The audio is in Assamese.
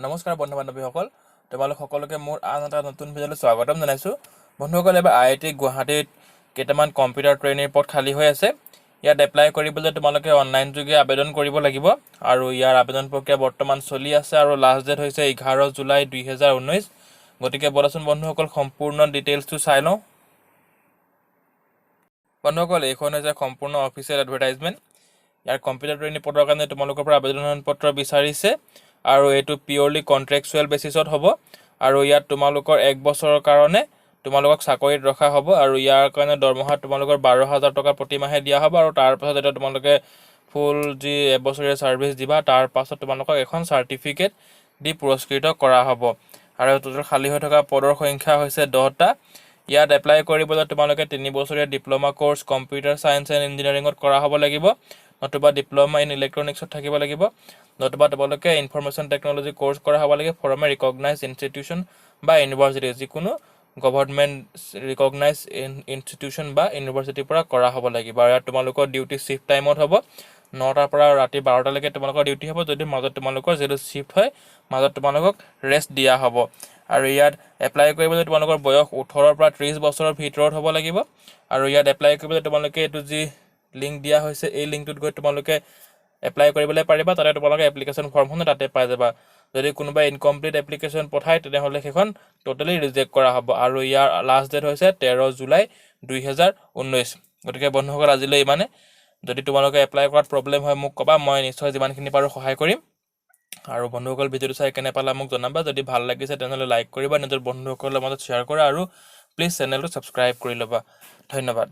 নমস্কাৰ বন্ধু বান্ধৱীসকল, তোমালোক সকলোকে মোৰ আন এটা নতুন ভিডিঅ'লৈ স্বাগতম জনাইছোঁ। বন্ধুসকল, এবাৰ IIT গুৱাহাটীত কেইটামান কম্পিউটাৰ ট্ৰেইনিৰ পদ খালী হৈ আছে। ইয়াত এপ্লাই কৰিবলৈ তোমালোকে অনলাইন যোগে আবেদন কৰিব লাগিব আৰু ইয়াৰ আবেদন প্ৰক্ৰিয়া বৰ্তমান চলি আছে আৰু লাষ্ট ডেট হৈছে 11 জুলাই 2019। গতিকে বলাচোন বন্ধুসকল সম্পূৰ্ণ ডিটেইলছটো চাই লওঁ। বন্ধুসকল, এইখন হৈছে সম্পূৰ্ণ অফিচিয়েল এডভাৰটাইজমেণ্ট। ইয়াৰ কম্পিউটাৰ ট্ৰেইনি পদৰ কাৰণে তোমালোকৰ পৰা আবেদন পত্ৰ বিচাৰিছে আৰু এইটো পিয়ৰলি কণ্ট্ৰেকচুৱেল বেচিছত হ'ব আৰু ইয়াত তোমালোকৰ 1 বছৰৰ কাৰণে তোমালোকক চাকৰিত ৰখা হ'ব আৰু ইয়াৰ কাৰণে দৰমহা তোমালোকৰ 12,000 টকা প্ৰতিমাহে দিয়া হ'ব আৰু তাৰ পাছত এটা তোমালোকে ফুল যি এবছৰীয়া ছাৰ্ভিচ দিবা তাৰ পাছত তোমালোকক এখন চাৰ্টিফিকেট দি পুৰস্কৃত কৰা হ'ব আৰু টোটেল খালী হৈ থকা পদৰ সংখ্যা হৈছে 10টা। ইয়াত এপ্লাই কৰিবলৈ তোমালোকে 3 বছৰীয়া diploma course computer science and ইঞ্জিনিয়াৰিঙত কৰা হ'ব লাগিব, নতুবা ডিপ্ল'মা ইন ইলেক্ট্ৰনিক্সত থাকিব লাগিব, নতুবা তোমালোকে ইনফৰমেশ্যন টেকন'লজি কোৰ্চ কৰা হ'ব লাগে ফ্ৰম এ ৰিকগনাইজ ইনষ্টিটিউশ্যন বা ইউনিভাৰ্চিটি, যিকোনো গভৰ্ণমেণ্ট ৰিকগনাইজ ইনষ্টিটিউশ্যন বা ইউনিভাৰ্চিটিৰ পৰা কৰা হ'ব লাগিব। আৰু ইয়াত তোমালোকৰ ডিউটি শ্বিফ্ট টাইমত হ'ব 9টাৰ পৰা ৰাতি 12টালৈকে তোমালোকৰ ডিউটি হ'ব, যদি মাজত তোমালোকৰ যিটো শ্বিফ্ট হয় মাজত তোমালোকক ৰেষ্ট দিয়া হ'ব। আৰু ইয়াত এপ্লাই কৰিবলৈ তোমালোকৰ বয়স 18ৰ পৰা 30 বছৰৰ ভিতৰত হ'ব লাগিব আৰু ইয়াত এপ্লাই কৰিবলৈ তোমালোকে এইটো যি লিংক দিয়া হৈছে এই লিংকটোত গৈ তোমালোকে এপ্লাই কৰিবলৈ পাৰিবা। তাতে তোমালোকে এপ্লিকেশ্যন ফৰ্মখন তাতে পাই যাবা। যদি কোনোবাই ইনকমপ্লিট এপ্লিকেশ্যন পঠায় তেনেহ'লে সেইখন টোটেলি ৰিজেক্ট কৰা হ'ব আৰু ইয়াৰ লাষ্ট ডেট হৈছে 13 জুলাই 2019। গতিকে বন্ধুসকল, আজিলৈ ইমানে। যদি তোমালোকে এপ্লাই কৰাত প্ৰব্লেম হয় মোক ক'বা, মই নিশ্চয় যিমানখিনি পাৰোঁ সহায় কৰিম। আৰু বন্ধুসকল, ভিডিঅ'টো চাই কেনে পালা মোক জনাবা। যদি ভাল লাগিছে তেনেহ'লে লাইক কৰিবা, নিজৰ বন্ধুসকলৰ মাজত শ্বেয়াৰ কৰা আৰু প্লিজ চেনেলটো ছাবস্ক্ৰাইব কৰি ল'বা। ধন্যবাদ।